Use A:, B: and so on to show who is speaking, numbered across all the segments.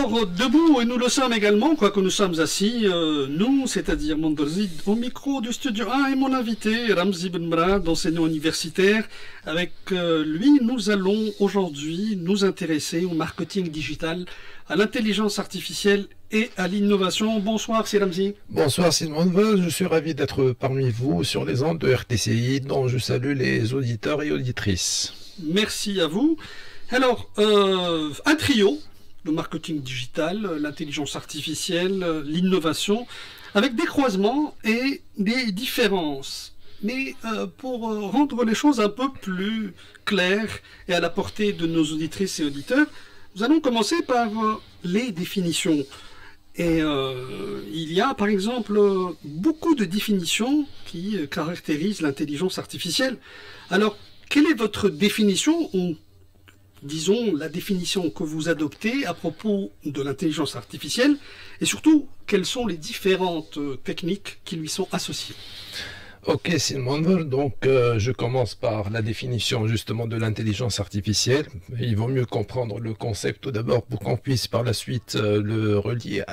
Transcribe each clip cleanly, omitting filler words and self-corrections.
A: encore debout, et nous le sommes également, quoique nous sommes assis, nous, c'est-à-dire Mondorzid, au micro du Studio 1 et mon invité, Ramzi Benbrad, enseignant universitaire. Avec lui, nous allons aujourd'hui nous intéresser au marketing digital, à l'intelligence artificielle et à l'innovation. Bonsoir, c'est Ramzi.
B: Bonsoir, Simon. Je suis ravi d'être parmi vous sur les ondes de RTCI, dont je salue les auditeurs et auditrices.
A: Merci à vous. Alors, un trio, le marketing digital, l'intelligence artificielle, l'innovation, avec des croisements et des différences. Mais pour rendre les choses un peu plus claires et à la portée de nos auditrices et auditeurs, nous allons commencer par les définitions. Et il y a par exemple beaucoup de définitions qui caractérisent l'intelligence artificielle. Alors, quelle est votre définition, ou disons la définition que vous adoptez à propos de l'intelligence artificielle, et surtout, quelles sont les différentes techniques qui lui sont associées?
B: Ok, Simon, donc je commence par la définition justement de l'intelligence artificielle. Il vaut mieux comprendre le concept tout d'abord pour qu'on puisse par la suite le relier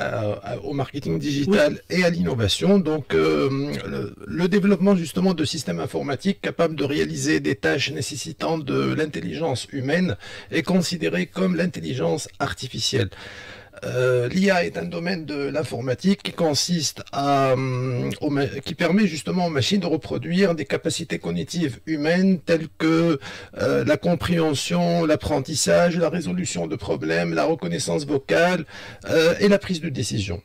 B: au marketing digital et à l'innovation. Donc le développement justement de systèmes informatiques capables de réaliser des tâches nécessitant de l'intelligence humaine est considéré comme l'intelligence artificielle. L'IA est un domaine de l'informatique qui consiste qui permet justement aux machines de reproduire des capacités cognitives humaines telles que la compréhension, l'apprentissage, la résolution de problèmes, la reconnaissance vocale et la prise de décision.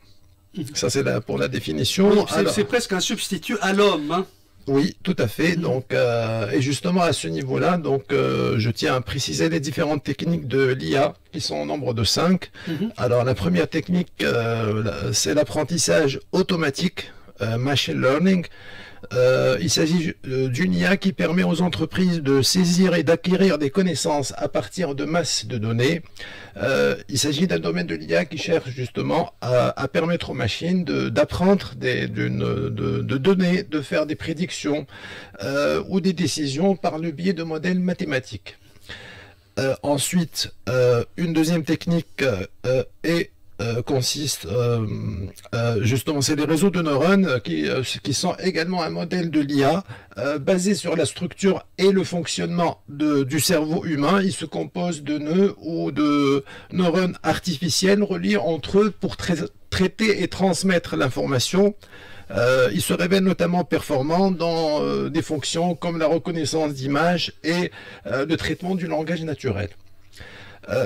B: Ça c'est pour la définition.
A: Oui, c'est presque un substitut à l'homme, hein.
B: Oui, tout à fait. Donc, et justement à ce niveau-là, donc, je tiens à préciser les différentes techniques de l'IA, qui sont au nombre de 5. Alors, la première technique, c'est l'apprentissage automatique, machine learning. Il s'agit d'une IA qui permet aux entreprises de saisir et d'acquérir des connaissances à partir de masses de données. Il s'agit d'un domaine de l'IA qui cherche justement à permettre aux machines d'apprendre de donner, de faire des prédictions ou des décisions par le biais de modèles mathématiques. Ensuite, une deuxième technique consiste justement, c'est les réseaux de neurones qui sont également un modèle de l'IA basé sur la structure et le fonctionnement du cerveau humain. Il se compose de nœuds ou de neurones artificiels reliés entre eux pour traiter et transmettre l'information. Il se révèle notamment performant dans des fonctions comme la reconnaissance d'images et le traitement du langage naturel.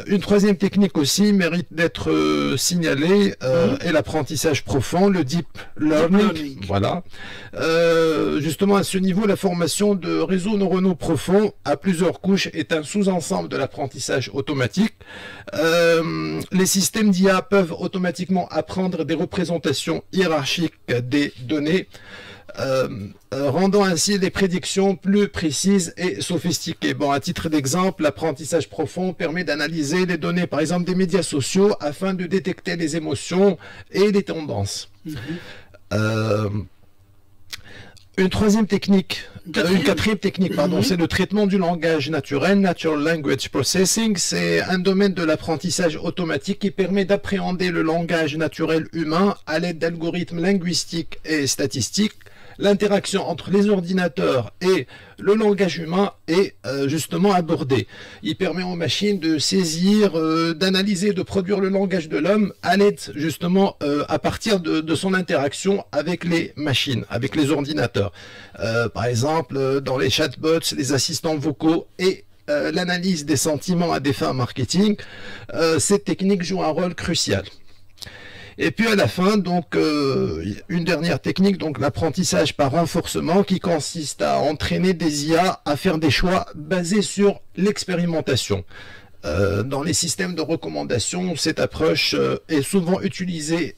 B: Une troisième technique aussi mérite d'être signalée est l'apprentissage profond, le deep learning. Voilà. Justement, à ce niveau, la formation de réseaux neuronaux profonds à plusieurs couches est un sous-ensemble de l'apprentissage automatique. Les systèmes d'IA peuvent automatiquement apprendre des représentations hiérarchiques des données, rendant ainsi des prédictions plus précises et sophistiquées. Bon, à titre d'exemple, l'apprentissage profond permet d'analyser les données, par exemple, des médias sociaux, afin de détecter les émotions et les tendances. Une quatrième technique, pardon, c'est le traitement du langage naturel, Natural Language Processing. C'est un domaine de l'apprentissage automatique qui permet d'appréhender le langage naturel humain à l'aide d'algorithmes linguistiques et statistiques. L'interaction entre les ordinateurs et le langage humain est justement abordée. Il permet aux machines de saisir, d'analyser, de produire le langage de l'homme à l'aide justement à partir de son interaction avec les machines, avec les ordinateurs. Par exemple, dans les chatbots, les assistants vocaux et l'analyse des sentiments à des fins marketing, cette technique joue un rôle crucial. Et puis à la fin, donc, une dernière technique, donc l'apprentissage par renforcement, qui consiste à entraîner des IA à faire des choix basés sur l'expérimentation. Dans les systèmes de recommandation, cette approche est souvent utilisée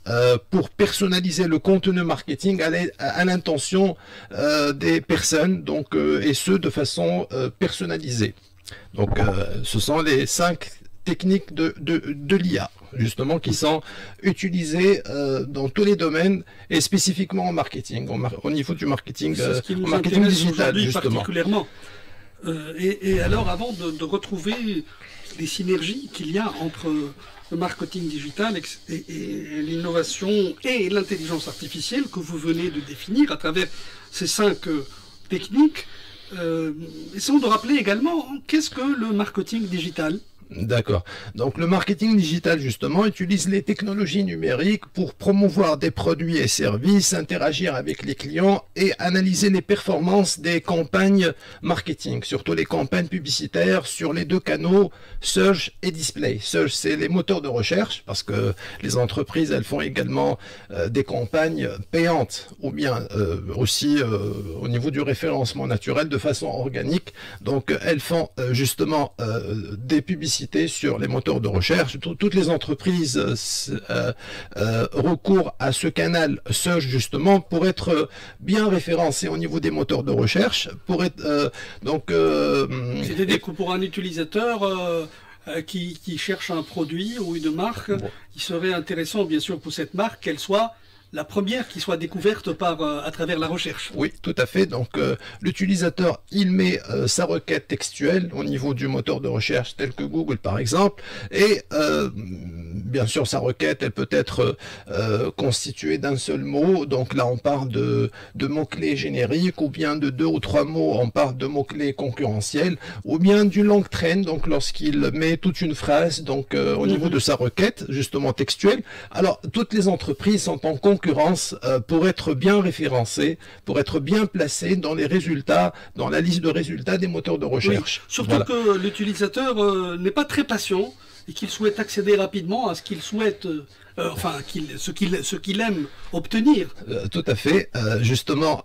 B: pour personnaliser le contenu marketing à l'intention des personnes, donc, et ce de façon personnalisée. Donc, ce sont les 5 techniques de l'IA, justement, qui sont utilisées dans tous les domaines et spécifiquement en marketing, au niveau du marketing,
A: au
B: marketing digital, justement.
A: Particulièrement. Et alors, avant de retrouver les synergies qu'il y a entre le marketing digital et l'innovation et l'intelligence artificielle que vous venez de définir à travers ces 5 techniques. Essayons de rappeler également qu'est-ce que le marketing digital.
B: D'accord. Donc le marketing digital, justement, utilise les technologies numériques pour promouvoir des produits et services, interagir avec les clients et analyser les performances des campagnes marketing, surtout les campagnes publicitaires sur les 2 canaux, Search et Display. Search, c'est les moteurs de recherche, parce que les entreprises, elles font également des campagnes payantes, ou bien aussi au niveau du référencement naturel, de façon organique. Donc elles font justement des publicités sur les moteurs de recherche. Toutes les entreprises recourent à ce canal Search justement pour être bien référencées au niveau des moteurs de recherche. Pour être
A: c'est-à-dire que pour un utilisateur qui cherche un produit ou une marque, il serait intéressant bien sûr pour cette marque qu'elle soit la première qui soit découverte à travers la recherche.
B: Oui, tout à fait. Donc, l'utilisateur, il met sa requête textuelle au niveau du moteur de recherche tel que Google, par exemple. Et, bien sûr, sa requête, elle peut être constituée d'un seul mot. Donc là, on parle de mots-clés génériques, ou bien de 2 ou 3 mots, on parle de mots-clés concurrentiels, ou bien du long train, donc lorsqu'il met toute une phrase donc au niveau de sa requête, justement textuelle. Alors, toutes les entreprises sont en concurrence pour être bien référencées, pour être bien placées dans les résultats, dans la liste de résultats des moteurs de recherche.
A: Oui, surtout que l'utilisateur n'est pas très patient et qu'il souhaite accéder rapidement à ce qu'il souhaite, ce qu'il aime obtenir.
B: Tout à fait. Justement,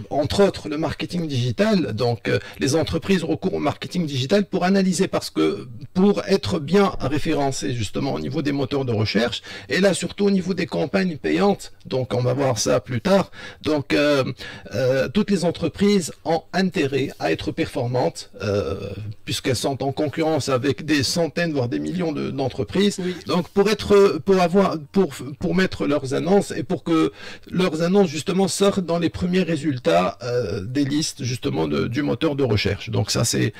B: entre autres, le marketing digital. Donc, les entreprises recourent au marketing digital pour analyser, parce que pour être bien référencé justement au niveau des moteurs de recherche, et là surtout au niveau des campagnes payantes. Donc, on va voir ça plus tard. Donc, toutes les entreprises ont intérêt à être performantes, puisqu'elles sont en concurrence avec des centaines voire des millions d'entreprises. Oui. Donc, pour mettre leurs annonces et pour que leurs annonces justement sortent dans les premiers résultats des listes justement du moteur de recherche. Donc ça c'est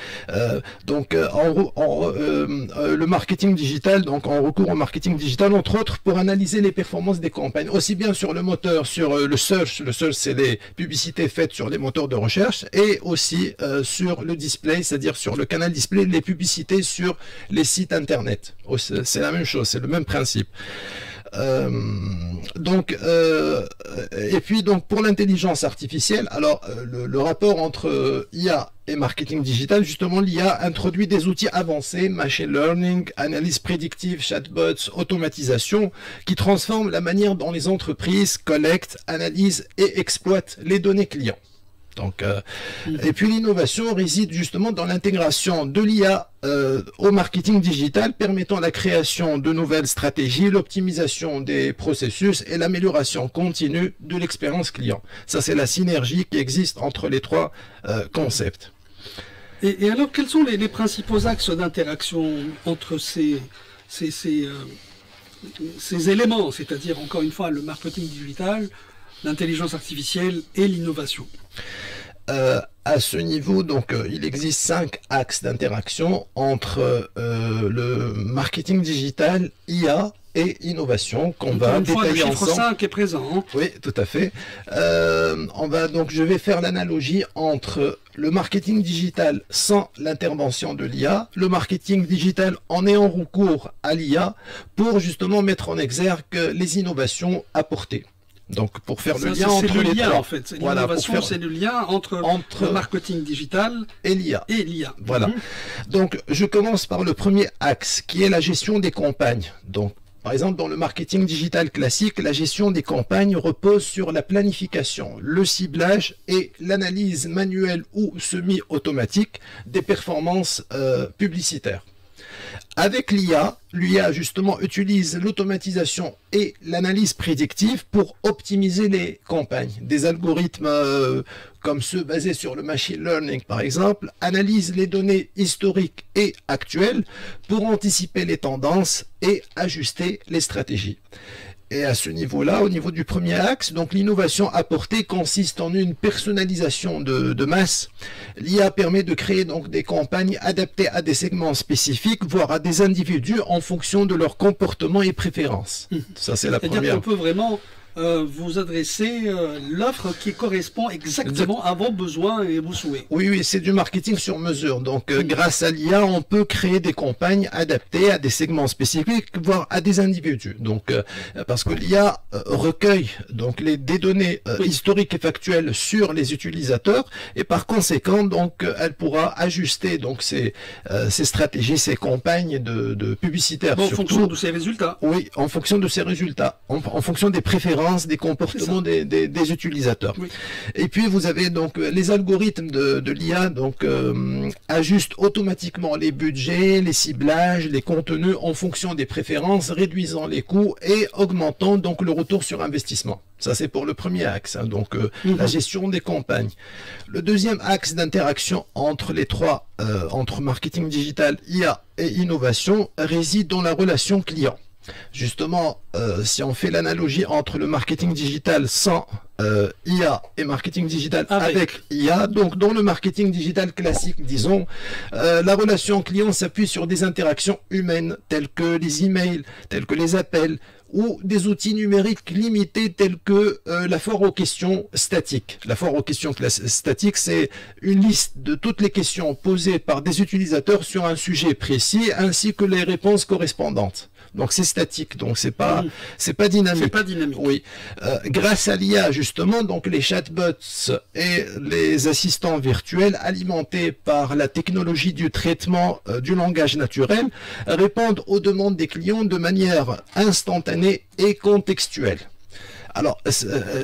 B: le marketing digital. Donc on recourt au marketing digital entre autres pour analyser les performances des campagnes, aussi bien sur le moteur, sur le search. Le search, c'est les publicités faites sur les moteurs de recherche, et aussi sur le display, c'est-à-dire sur le canal display, les publicités sur les sites internet. C'est la même chose, c'est le même principe. Et puis donc pour l'intelligence artificielle, alors le rapport entre IA et marketing digital, justement, l'IA introduit des outils avancés, machine learning, analyse prédictive, chatbots, automatisation, qui transforment la manière dont les entreprises collectent, analysent et exploitent les données clients. Donc, et puis l'innovation réside justement dans l'intégration de l'IA au marketing digital, permettant la création de nouvelles stratégies, l'optimisation des processus et l'amélioration continue de l'expérience client. Ça, c'est la synergie qui existe entre les 3 concepts.
A: Et alors, quels sont les principaux axes d'interaction entre ces éléments, c'est-à-dire, encore une fois, le marketing digital, l'intelligence artificielle et l'innovation?
B: À ce niveau, donc, il existe 5 axes d'interaction entre le marketing digital, IA et innovation qu'on va détailler ensemble.
A: Le chiffre 5 est présent. Hein.
B: Oui, tout à fait. Je vais faire l'analogie entre le marketing digital sans l'intervention de l'IA, le marketing digital en ayant recours à l'IA pour justement mettre en exergue les innovations apportées. Donc, pour faire le lien entre les 3.
A: En fait. L'innovation, c'est le lien entre le marketing digital
B: et l'IA. Voilà.
A: Mm-hmm.
B: Donc, je commence par le premier axe, qui est la gestion des campagnes. Donc, par exemple, dans le marketing digital classique, la gestion des campagnes repose sur la planification, le ciblage et l'analyse manuelle ou semi-automatique des performances publicitaires. Avec l'IA, justement utilise l'automatisation et l'analyse prédictive pour optimiser les campagnes. Des algorithmes comme ceux basés sur le machine learning par exemple, analysent les données historiques et actuelles pour anticiper les tendances et ajuster les stratégies. Et à ce niveau-là, au niveau du premier axe, donc l'innovation apportée consiste en une personnalisation de masse. L'IA permet de créer donc des campagnes adaptées à des segments spécifiques, voire à des individus en fonction de leur comportement et préférences. Ça, c'est la première.
A: C'est-à-dire qu'on peut vraiment vous adresser l'offre qui correspond exactement à vos besoins et vos souhaits.
B: Oui, oui, c'est du marketing sur mesure. Donc, grâce à l'IA, on peut créer des campagnes adaptées à des segments spécifiques, voire à des individus. Donc, parce que l'IA recueille donc des données historiques et factuelles sur les utilisateurs, et par conséquent, donc, elle pourra ajuster donc ses stratégies, ses campagnes de publicitaires.
A: Bon, en fonction de ses résultats.
B: Oui, en fonction de ses résultats, en fonction des préférences, des comportements des utilisateurs. Oui. Et puis vous avez donc les algorithmes de l'IA donc ajustent automatiquement les budgets, les ciblages, les contenus en fonction des préférences, réduisant les coûts et augmentant donc le retour sur investissement. Ça, c'est pour le premier axe, hein, donc la gestion des campagnes. Le deuxième axe d'interaction entre les trois, entre marketing digital, IA et innovation, réside dans la relation client. Justement, si on fait l'analogie entre le marketing digital sans IA et marketing digital avec IA, donc dans le marketing digital classique, disons, la relation client s'appuie sur des interactions humaines telles que les emails, tels que les appels, ou des outils numériques limités tels que la foire aux questions statiques. La foire aux questions statiques, c'est une liste de toutes les questions posées par des utilisateurs sur un sujet précis, ainsi que les réponses correspondantes. Donc c'est statique, donc c'est pas dynamique.
A: C'est pas dynamique.
B: Oui. Grâce à l'IA justement, donc les chatbots et les assistants virtuels alimentés par la technologie du traitement du langage naturel répondent aux demandes des clients de manière instantanée et contextuelle. Alors,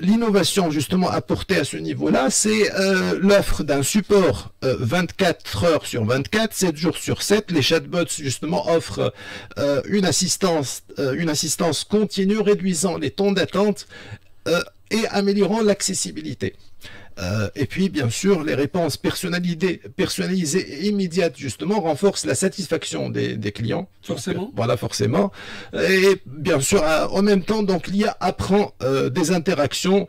B: l'innovation justement apportée à ce niveau-là, c'est l'offre d'un support 24 heures sur 24, 7 jours sur 7. Les chatbots justement offrent une assistance continue, réduisant les temps d'attente et améliorant l'accessibilité. Et puis, bien sûr, les réponses personnalisées et immédiates, justement, renforcent la satisfaction des clients.
A: Forcément.
B: Donc, voilà, forcément. Et bien sûr, en même temps, donc l'IA apprend des interactions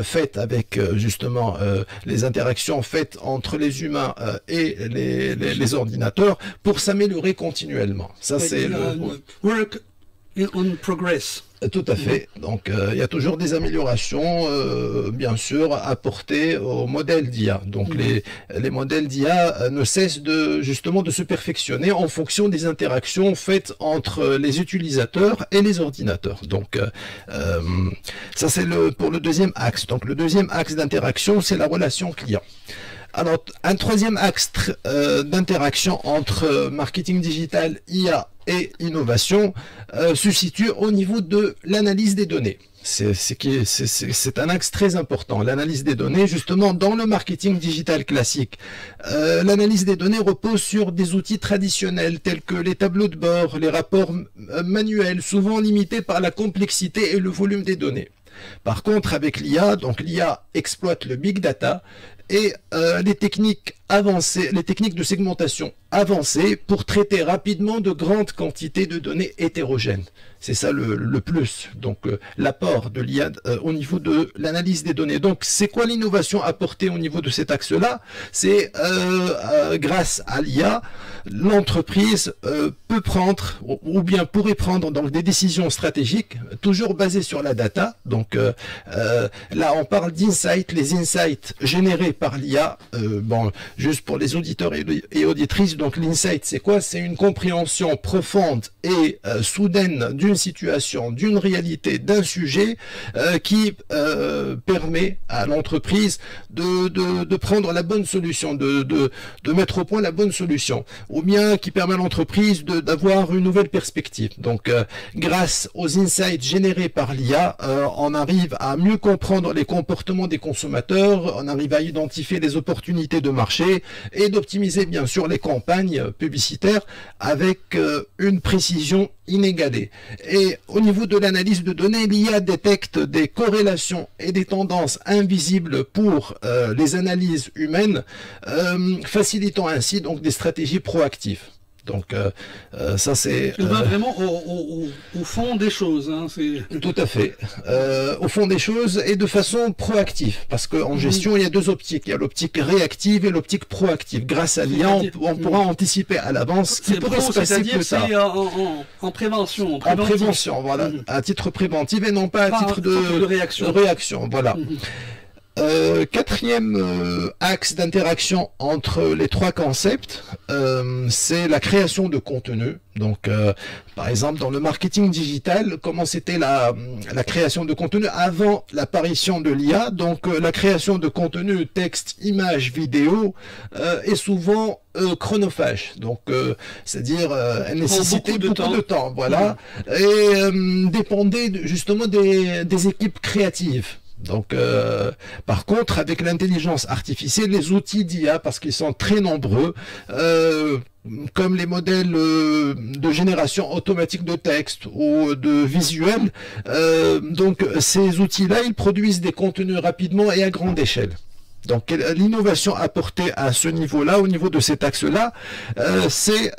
B: faites avec, justement, les interactions faites entre les humains et les ordinateurs pour s'améliorer continuellement. Ça, c'est le
A: work in progress.
B: Tout à fait. Donc, il y a toujours des améliorations, bien sûr, apportées aux modèles d'IA. Donc, les modèles d'IA ne cessent justement de se perfectionner en fonction des interactions faites entre les utilisateurs et les ordinateurs. Donc, ça c'est pour le deuxième axe. Donc, le deuxième axe d'interaction, c'est la relation client. Alors, un troisième axe d'interaction entre marketing digital, IA et innovation se situe au niveau de l'analyse des données. C'est un axe très important, l'analyse des données. Justement, dans le marketing digital classique, l'analyse des données repose sur des outils traditionnels tels que les tableaux de bord, les rapports manuels, souvent limités par la complexité et le volume des données. Par contre, avec l'IA, donc l'IA exploite le big data et les techniques avancées, les techniques de segmentation avancées pour traiter rapidement de grandes quantités de données hétérogènes. C'est ça le plus, donc l'apport de l'IA au niveau de l'analyse des données. Donc c'est quoi l'innovation apportée au niveau de cet axe-là? C'est grâce à l'IA, l'entreprise peut prendre, ou bien pourrait prendre donc des décisions stratégiques, toujours basées sur la data. Donc là on parle d'insights, les insights générés par l'IA. Bon, juste pour les auditeurs et auditrices, donc l'insight c'est quoi? C'est une compréhension profonde et soudaine d'une situation, d'une réalité, d'un sujet qui permet à l'entreprise de prendre la bonne solution, de mettre au point la bonne solution, ou bien qui permet à l'entreprise d'avoir une nouvelle perspective. Donc grâce aux insights générés par l'IA, on arrive à mieux comprendre les comportements des consommateurs, on arrive à identifier les opportunités de marché et d'optimiser bien sûr les campagnes publicitaires avec une précision inégalée. Et au niveau de l'analyse de données, l'IA détecte des corrélations et des tendances invisibles pour les analyses humaines, facilitant ainsi donc des stratégies proactives. Donc ça c'est...
A: Il va vraiment au fond des choses. Hein,
B: tout à fait. Au fond des choses et de façon proactive. Parce qu'en gestion, il y a deux optiques. Il y a l'optique réactive et l'optique proactive. Grâce à l'IA, on pourra anticiper à l'avance ce qui pourrait se passer plus tard.
A: En prévention.
B: En prévention, voilà. À titre préventif et non pas à titre de réaction. Voilà. Quatrième axe d'interaction entre les trois concepts, c'est la création de contenu. Donc, par exemple, dans le marketing digital, comment c'était la création de contenu avant l'apparition de l'IA. Donc, la création de contenu, texte, image, vidéo, est souvent chronophage. Donc, c'est-à-dire, elle nécessitait beaucoup de temps. Voilà, et dépendait justement des équipes créatives. Donc, par contre, avec l'intelligence artificielle, les outils d'IA, parce qu'ils sont très nombreux, comme les modèles de génération automatique de texte ou de visuel, donc ces outils-là, ils produisent des contenus rapidement et à grande échelle. Donc l'innovation apportée à ce niveau-là, au niveau de cet axe-là, c'est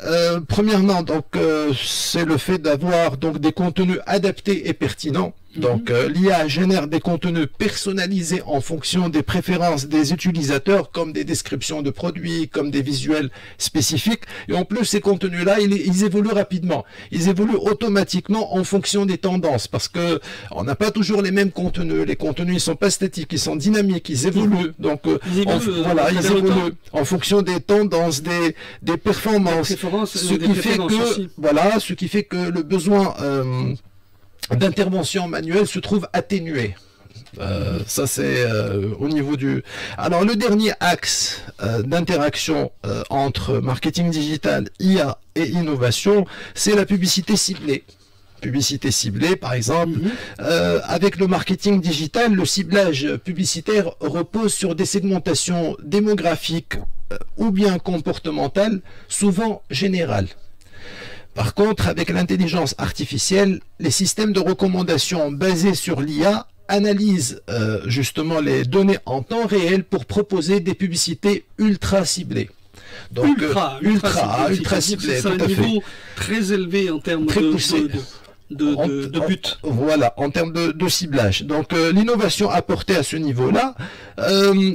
B: premièrement donc c'est le fait d'avoir donc des contenus adaptés et pertinents. Donc l'IA génère des contenus personnalisés en fonction des préférences des utilisateurs, comme des descriptions de produits, comme des visuels spécifiques. Et en plus, ces contenus-là, ils évoluent rapidement. Ils évoluent automatiquement en fonction des tendances, parce que on n'a pas toujours les mêmes contenus. Les contenus, ils sont pas statiques, ils sont dynamiques, ils évoluent. Donc ils évoluent en fonction des tendances, des performances. Ce qui fait que le besoin d'intervention manuelle se trouve atténué. Ça c'est au niveau du... Alors le dernier axe d'interaction entre marketing digital, IA et innovation, c'est la publicité ciblée. Publicité ciblée, par exemple. Avec le marketing digital, le ciblage publicitaire repose sur des segmentations démographiques ou bien comportementales, souvent générales. Par contre, avec l'intelligence artificielle, les systèmes de recommandation basés sur l'IA analysent justement les données en temps réel pour proposer des publicités ultra ciblées. Donc ultra ciblées, tout à fait.
A: C'est un niveau très élevé en termes de but.
B: Voilà, en termes de ciblage. Donc l'innovation apportée à ce niveau-là,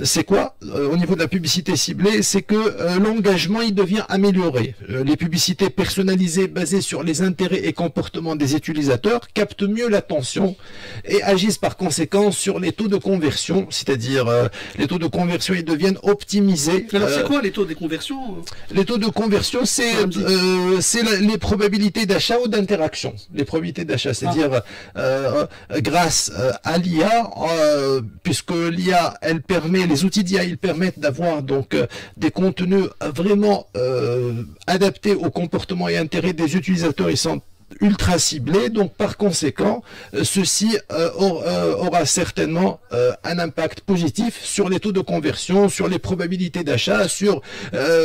B: c'est quoi au niveau de la publicité ciblée? C'est que l'engagement il devient amélioré. Les publicités personnalisées basées sur les intérêts et comportements des utilisateurs captent mieux l'attention et agissent par conséquent sur les taux de conversion, c'est-à-dire les taux de conversion ils deviennent optimisés.
A: Alors c'est quoi les taux de conversion?
B: Les taux de conversion c'est les probabilités d'achat ou d'interaction. Les probabilités d'achat, c'est-à-dire grâce à l'IA, puisque l'IA, elle permet, les outils d'IA, ils permettent d'avoir donc des contenus vraiment adaptés aux comportements et intérêts des utilisateurs. Ils sont ultra ciblé, donc par conséquent ceci aura certainement un impact positif sur les taux de conversion, sur les probabilités d'achat, sur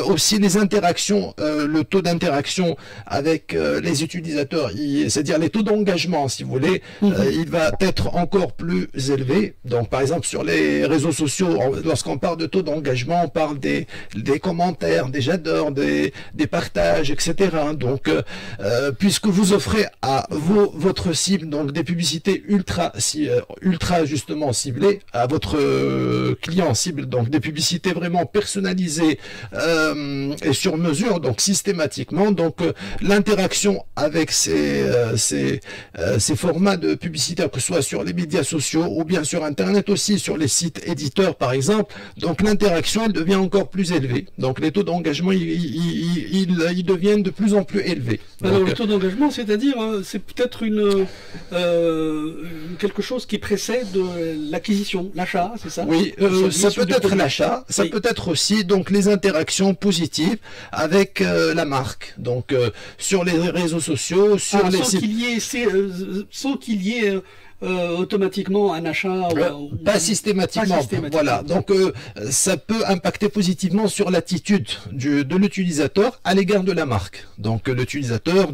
B: aussi les interactions, le taux d'interaction avec les utilisateurs, c'est-à-dire les taux d'engagement si vous voulez, il va être encore plus élevé. Donc par exemple sur les réseaux sociaux, lorsqu'on parle de taux d'engagement, on parle des commentaires, des j'adore, des partages, etc. Donc puisque vous offrez à votre cible donc des publicités ultra justement ciblées à votre client cible, donc des publicités vraiment personnalisées et sur mesure, donc systématiquement, donc l'interaction avec ces formats de publicité, que ce soit sur les médias sociaux ou bien sur internet aussi, sur les sites éditeurs par exemple, donc l'interaction elle devient encore plus élevée, donc les taux d'engagement ils deviennent de plus en plus élevés.
A: Alors le taux d'engagement, c'est-à-dire c'est peut-être quelque chose qui précède l'acquisition, l'achat, c'est ça?
B: Oui, ça peut être l'achat, ça peut être aussi donc les interactions positives avec la marque, donc sur les réseaux sociaux, sur les sites.
A: Sans qu'il y ait automatiquement un achat
B: pas systématiquement. Voilà. Donc ça peut impacter positivement sur l'attitude de l'utilisateur à l'égard de la marque. Donc l'utilisateur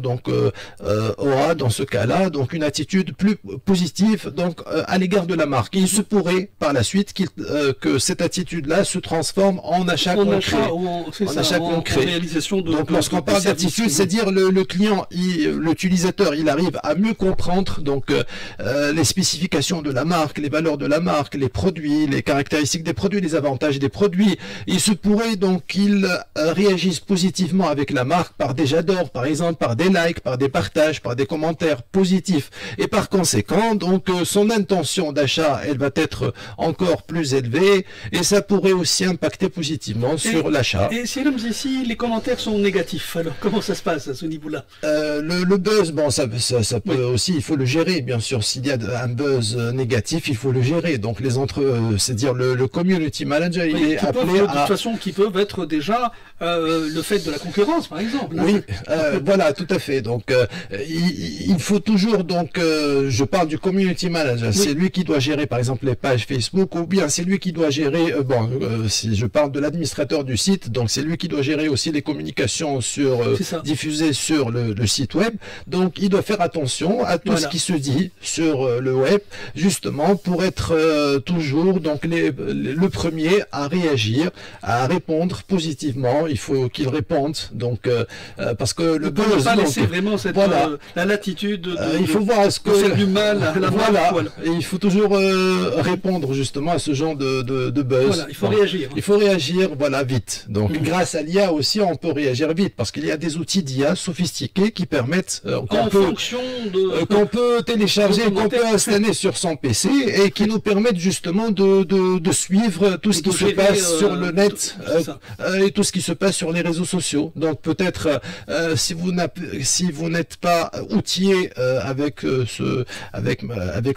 B: aura dans ce cas-là donc une attitude plus positive donc à l'égard de la marque. Et il se pourrait par la suite que cette attitude-là se transforme en achat concret. En réalisation donc lorsqu'on parle d'attitude, c'est-à-dire le client, l'utilisateur, il arrive à mieux comprendre donc les spécifications de la marque, les valeurs de la marque, les produits, les caractéristiques des produits, les avantages des produits. Il se pourrait donc qu'il réagisse positivement avec la marque par des j'adore, par exemple, par des likes, par des partages, par des commentaires positifs. Et par conséquent, donc son intention d'achat, elle va être encore plus élevée et ça pourrait aussi impacter positivement sur l'achat.
A: Et si ici les commentaires sont négatifs, alors comment ça se passe à ce niveau-là?
B: Le buzz, bon, ça peut aussi, il faut le gérer, bien sûr. S'il y a un buzz négatif, il faut le gérer. Donc c'est-à-dire le community manager, il est appelé
A: de toute façon, qui peuvent être déjà le fait de la concurrence, par exemple.
B: Oui, voilà, tout à fait. Donc, il faut toujours, donc, je parle du community manager. Oui. C'est lui qui doit gérer, par exemple, les pages Facebook, ou bien c'est lui qui doit gérer, si je parle de l'administrateur du site, donc c'est lui qui doit gérer aussi les communications diffusées sur le site web. Donc, il doit faire attention à tout ce qui se dit sur le web, justement, pour être toujours, donc, le premier à réagir, à répondre positivement. Il faut qu'il réponde, donc, parce que le buzz,
A: ne pas laisser vraiment cette la latitude.
B: Il faut voir ce que
A: faire du mal à la marque.
B: Et il faut toujours répondre justement à ce genre de buzz.
A: Voilà, il faut réagir.
B: Il faut réagir, voilà, vite. Donc, grâce à l'IA aussi, on peut réagir vite parce qu'il y a des outils d'IA sophistiqués qui permettent qu'on peut télécharger, qu'on peut installer sur son PC et qui nous permettent justement de suivre tout ce qui se passe sur le net et tout ce qui se passe sur les réseaux sociaux. Donc peut-être si vous n'êtes pas outillé avec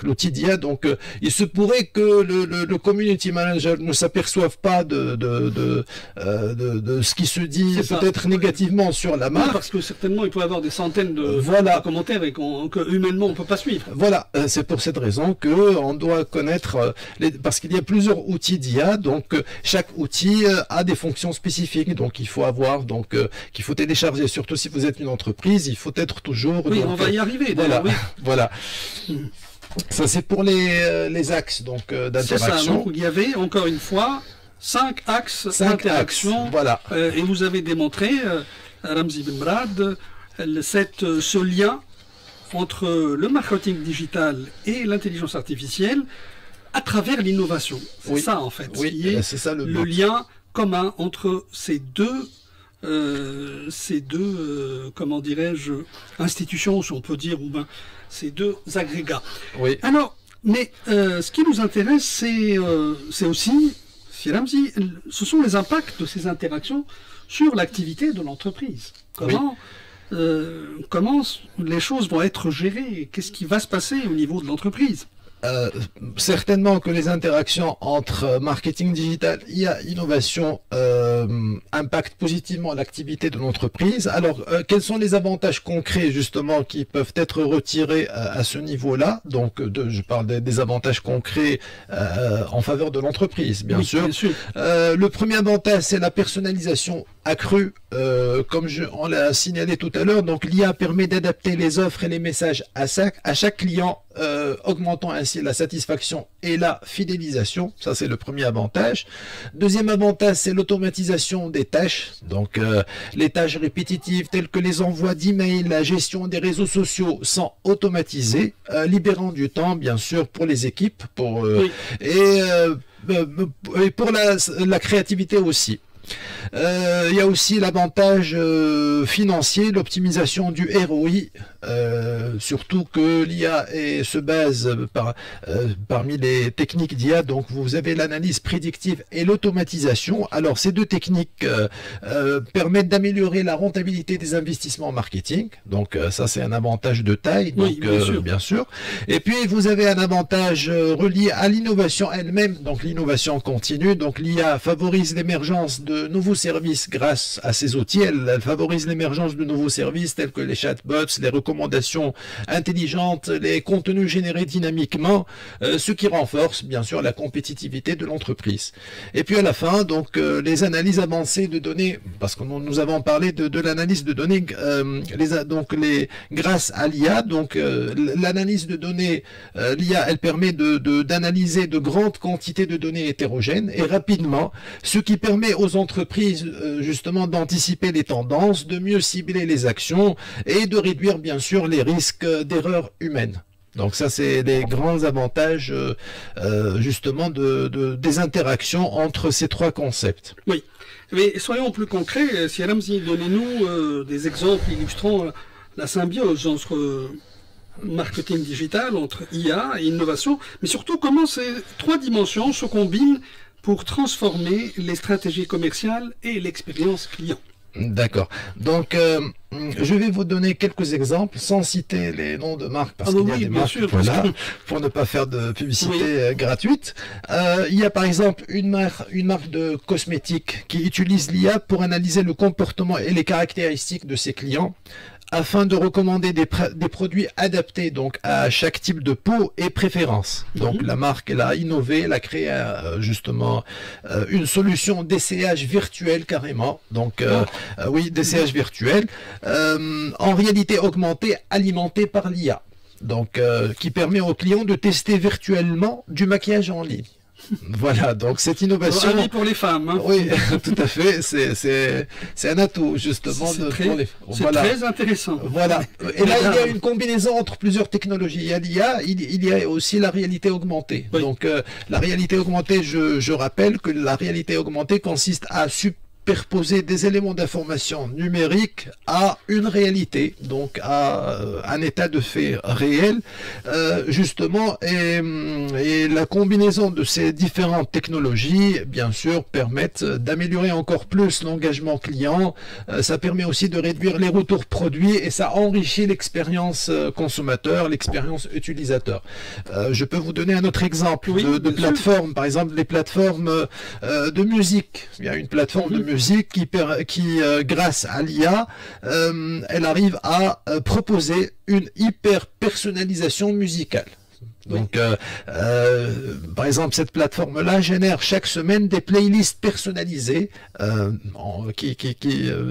B: l'outil d'IA, donc il se pourrait que le community manager ne s'aperçoive pas de ce qui se dit peut-être négativement sur la marque.
A: Oui, parce que certainement il peut y avoir des centaines de commentaires et que humainement on peut pas suivre.
B: Voilà, c'est pour cette raison que on doit connaître parce qu'il y a plusieurs outils d'IA, donc chaque outil a des fonctions spécifiques, donc il faut avoir qu'il faut télécharger, surtout si vous êtes une entreprise, il faut être toujours.
A: Oui, on va y arriver.
B: Voilà,
A: oui.
B: Voilà. Ça c'est pour les axes donc d'interaction.
A: Donc il y avait encore une fois 5 axes d'interaction.
B: Voilà.
A: Et vous avez démontré, Ramzi Benbrad, ce lien entre le marketing digital et l'intelligence artificielle à travers l'innovation. C'est ça en fait.
B: Oui, c'est ça le
A: lien commun entre ces deux comment dirais-je, institutions, si on peut dire, ou bien ces deux agrégats.
B: Oui.
A: Alors, mais ce qui nous intéresse, c'est aussi, Ramzi, ce sont les impacts de ces interactions sur l'activité de l'entreprise. Comment les choses vont être gérées? Qu'est-ce qui va se passer au niveau de l'entreprise?
B: Certainement que les interactions entre marketing digital et innovation impactent positivement l'activité de l'entreprise. Alors, quels sont les avantages concrets justement qui peuvent être retirés à ce niveau-là? Donc, je parle des avantages concrets en faveur de l'entreprise, bien sûr.
A: Bien sûr.
B: Le premier avantage, c'est la personnalisation accrue, comme on l'a signalé tout à l'heure. Donc, l'IA permet d'adapter les offres et les messages à chaque client, augmentant ainsi la satisfaction et la fidélisation. Ça, c'est le premier avantage. Deuxième avantage, c'est l'automatisation des tâches. Donc, les tâches répétitives telles que les envois d'emails, la gestion des réseaux sociaux sont automatisées, libérant du temps, bien sûr, pour les équipes, et pour la créativité aussi. Il y a aussi l'avantage financier, l'optimisation du ROI, surtout que l'IA se base parmi les techniques d'IA, donc vous avez l'analyse prédictive et l'automatisation. Alors ces deux techniques permettent d'améliorer la rentabilité des investissements en marketing, donc ça c'est un avantage de taille, donc,
A: oui,
B: bien sûr. Et puis vous avez un avantage relié à l'innovation elle-même, donc l'innovation continue, donc l'IA favorise l'émergence de de nouveaux services grâce à ces outils. Elle favorise l'émergence de nouveaux services tels que les chatbots, les recommandations intelligentes, les contenus générés dynamiquement, ce qui renforce bien sûr la compétitivité de l'entreprise. Et puis à la fin, donc les analyses avancées de données, parce que nous avons parlé de l'analyse de données, grâce à l'IA, donc l'analyse de données, l'IA, elle permet d'analyser de grandes quantités de données hétérogènes et rapidement, ce qui permet aux entreprises justement d'anticiper les tendances, de mieux cibler les actions et de réduire bien sûr les risques d'erreurs humaines. Donc ça, c'est les grands avantages justement des interactions entre ces trois concepts.
A: Oui, mais soyons plus concrets. Si Ramzi, donnez-nous des exemples illustrant la symbiose entre marketing digital, entre IA et innovation, mais surtout comment ces trois dimensions se combinent pour transformer les stratégies commerciales et l'expérience client.
B: D'accord. Donc, je vais vous donner quelques exemples sans citer les noms de marques parce qu'il y a des marques,
A: sûr,
B: voilà, pour ne pas faire de publicité gratuite. Il y a par exemple une marque de cosmétiques qui utilise l'IA pour analyser le comportement et les caractéristiques de ses clients afin de recommander des produits adaptés donc à chaque type de peau et préférence. Donc la marque, elle a innové, elle a créé justement une solution d'essayage virtuel carrément. Donc oui, d'essayage virtuel en réalité augmentée, alimentée par l'IA. Donc qui permet aux clients de tester virtuellement du maquillage en ligne. Voilà, donc cette innovation...
A: Un pour les femmes. Hein.
B: Oui, tout à fait, c'est un atout justement.
A: C'est très intéressant.
B: Voilà, et là il y a une combinaison entre plusieurs technologies. Il y a l'IA, il y a aussi la réalité augmentée. Oui. Donc la réalité augmentée, je rappelle que la réalité augmentée consiste à superposer des éléments d'information numérique à une réalité, donc à un état de fait réel, justement, et la combinaison de ces différentes technologies, bien sûr, permettent d'améliorer encore plus l'engagement client, ça permet aussi de réduire les retours produits et ça enrichit l'expérience consommateur, l'expérience utilisateur. Je peux vous donner un autre exemple de plateforme, par exemple les plateformes de musique. Il y a une plateforme de musique qui grâce à l'IA, elle arrive à proposer une hyper personnalisation musicale. Donc, par exemple, cette plateforme-là génère chaque semaine des playlists personnalisées.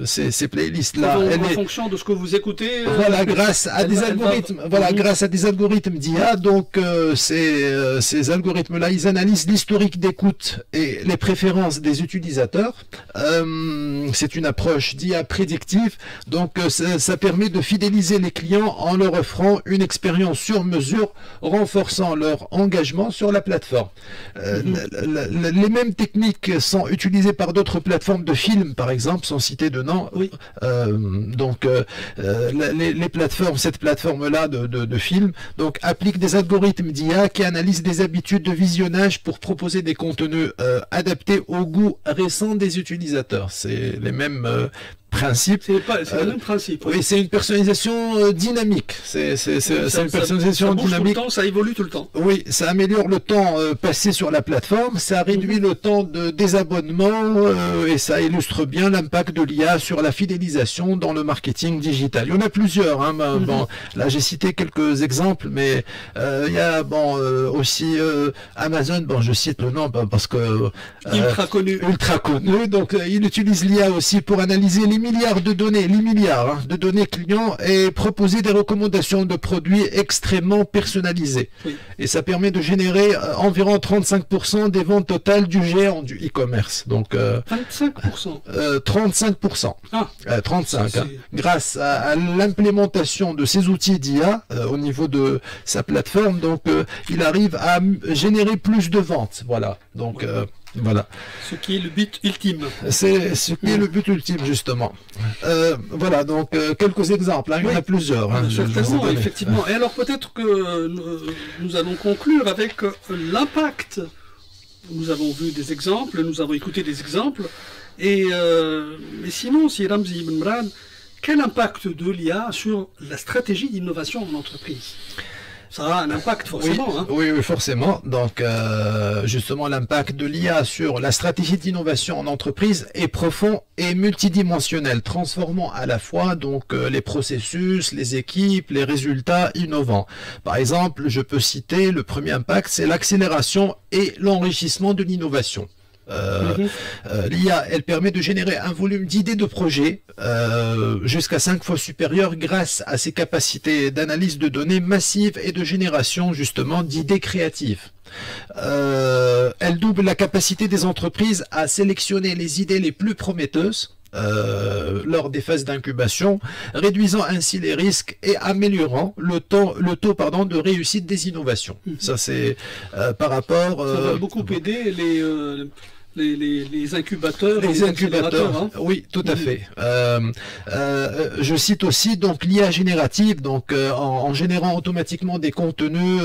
B: Ces playlists-là,
A: en fonction de ce que vous écoutez.
B: Voilà, grâce à des algorithmes. Voilà, grâce à des algorithmes d'IA. Donc, ces algorithmes-là, ils analysent l'historique d'écoute et les préférences des utilisateurs. C'est une approche d'IA prédictive. Donc, ça permet de fidéliser les clients en leur offrant une expérience sur mesure, renforçant leur engagement sur la plateforme. Les mêmes techniques sont utilisées par d'autres plateformes de films, par exemple, sans citer de nom. Oui. Donc, les plateformes, cette plateforme-là de films, donc applique des algorithmes d'IA qui analysent des habitudes de visionnage pour proposer des contenus adaptés au goût récent des utilisateurs. C'est les mêmes principe.
A: C'est le même principe.
B: Oui, c'est une personnalisation dynamique. C'est une personnalisation dynamique.
A: Tout le temps, ça évolue tout le temps.
B: Oui, ça améliore le temps passé sur la plateforme, ça réduit le temps de désabonnement et ça illustre bien l'impact de l'IA sur la fidélisation dans le marketing digital. Il y en a plusieurs. Hein, bon, là, j'ai cité quelques exemples, mais il y a aussi Amazon. Bon, je cite le nom parce que
A: ultra connu.
B: Ultra connu. Donc, il utilise l'IA aussi pour analyser les milliards de données, de données clients et proposer des recommandations de produits extrêmement personnalisés. Oui. Et ça permet de générer environ 35% des ventes totales du géant du e-commerce. Donc
A: 25%.
B: 35%. Ah, 35. Hein, grâce à l'implémentation de ces outils d'IA au niveau de sa plateforme, donc il arrive à générer plus de ventes. Voilà. Donc voilà.
A: Ce qui est le but ultime.
B: C'est ce qui est le but ultime, justement. Voilà, donc quelques exemples, hein, il y en a plusieurs. Hein,
A: certainement, effectivement. Et alors peut-être que nous allons conclure avec l'impact. Nous avons vu des exemples, nous avons écouté des exemples. Et mais sinon, si Ramzi Ibn Mran, quel impact de l'IA sur la stratégie d'innovation en entreprise? ça a un impact forcément.
B: Oui,
A: Hein.
B: oui, oui, forcément. Donc, justement, l'impact de l'IA sur la stratégie d'innovation en entreprise est profond et multidimensionnel, transformant à la fois donc les processus, les équipes, les résultats innovants. Par exemple, je peux citer le premier impact, c'est l'accélération et l'enrichissement de l'innovation. L'IA, elle permet de générer un volume d'idées de projets jusqu'à 5 fois supérieur grâce à ses capacités d'analyse de données massives et de génération justement d'idées créatives. Elle double la capacité des entreprises à sélectionner les idées les plus prometteuses lors des phases d'incubation, réduisant ainsi les risques et améliorant le taux de réussite des innovations. Ça c'est par rapport...
A: Ça va beaucoup aider les incubateurs.
B: Les incubateurs, hein. Oui, tout à fait. Je cite aussi donc l'IA générative, donc en générant automatiquement des contenus,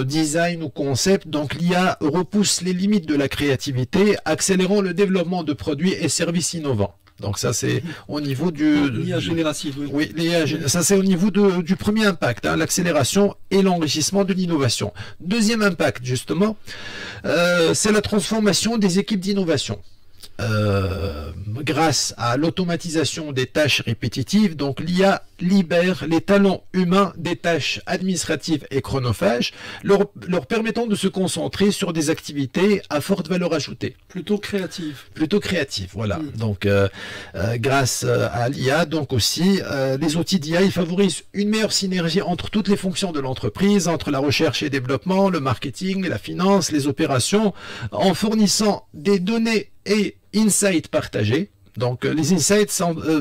B: design ou concept. Donc l'IA repousse les limites de la créativité, accélérant le développement de produits et services innovants. Donc ça c'est au niveau du...
A: L'IA générative, oui.
B: Oui, ça c'est au niveau du premier impact, hein, l'accélération et l'enrichissement de l'innovation. Deuxième impact justement, c'est la transformation des équipes d'innovation. Grâce à l'automatisation des tâches répétitives, donc l'IA libère les talents humains des tâches administratives et chronophages, leur permettant de se concentrer sur des activités à forte valeur ajoutée.
A: Plutôt créative.
B: Plutôt créative, voilà. Donc, grâce à l'IA, donc aussi, les outils d'IA, ils favorisent une meilleure synergie entre toutes les fonctions de l'entreprise, entre la recherche et développement, le marketing, la finance, les opérations, en fournissant des données et insights partagés. Donc les insights,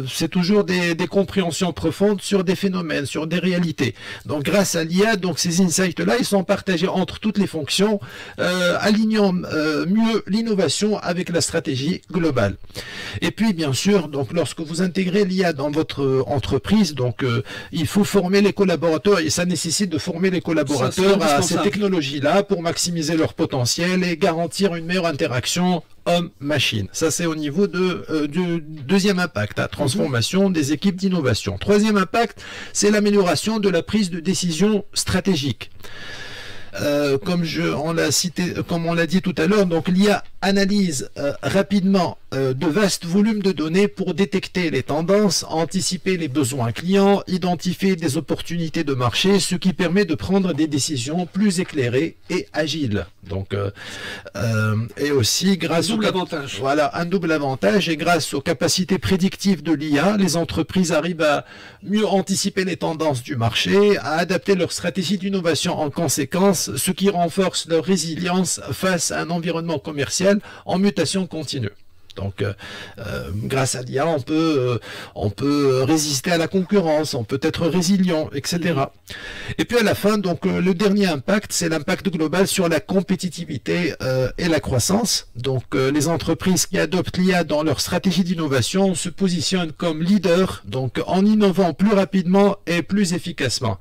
B: c'est toujours des compréhensions profondes sur des phénomènes, sur des réalités. Donc grâce à l'IA, donc ces insights-là, ils sont partagés entre toutes les fonctions, alignant mieux l'innovation avec la stratégie globale. Et puis bien sûr, donc lorsque vous intégrez l'IA dans votre entreprise, donc il faut former les collaborateurs et ça nécessite de former les collaborateurs à ces technologies-là pour maximiser leur potentiel et garantir une meilleure interaction homme-machine. Ça, c'est au niveau du deuxième impact, la transformation des équipes d'innovation. Troisième impact, c'est l'amélioration de la prise de décision stratégique. Comme on l'a dit tout à l'heure, donc l'IA analyse rapidement de vastes volumes de données pour détecter les tendances, anticiper les besoins clients, identifier des opportunités de marché, ce qui permet de prendre des décisions plus éclairées et agiles. Donc, et aussi grâce
A: un double avantage.
B: Voilà, un double avantage, et grâce aux capacités prédictives de l'IA, les entreprises arrivent à mieux anticiper les tendances du marché, à adapter leur stratégie d'innovation en conséquence, ce qui renforce leur résilience face à un environnement commercial en mutation continue. Donc, grâce à l'IA, on peut résister à la concurrence, on peut être résilient, etc. Et puis à la fin, donc le dernier impact, c'est l'impact global sur la compétitivité et la croissance. Donc, les entreprises qui adoptent l'IA dans leur stratégie d'innovation se positionnent comme leaders, donc en innovant plus rapidement et plus efficacement.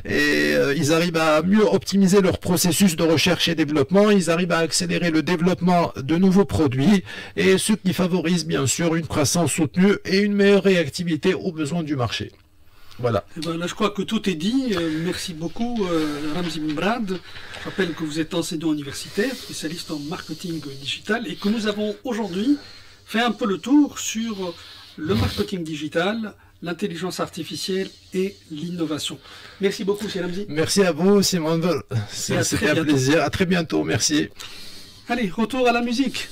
B: Et ils arrivent à mieux optimiser leur processus de recherche et développement. Ils arrivent à accélérer le développement de nouveaux produits et ce qui favorise bien sûr une croissance soutenue et une meilleure réactivité aux besoins du marché. Voilà.
A: Et ben là, je crois que tout est dit. Merci beaucoup, Ramzi Mbrad. Je rappelle que vous êtes enseignant universitaire, spécialiste en marketing digital, et que nous avons aujourd'hui fait un peu le tour sur le marketing digital, l'intelligence artificielle et l'innovation. Merci beaucoup, c'est Ramzi.
B: Merci à vous, Simon. C'était un plaisir. À très bientôt. Merci.
A: Allez, retour à la musique.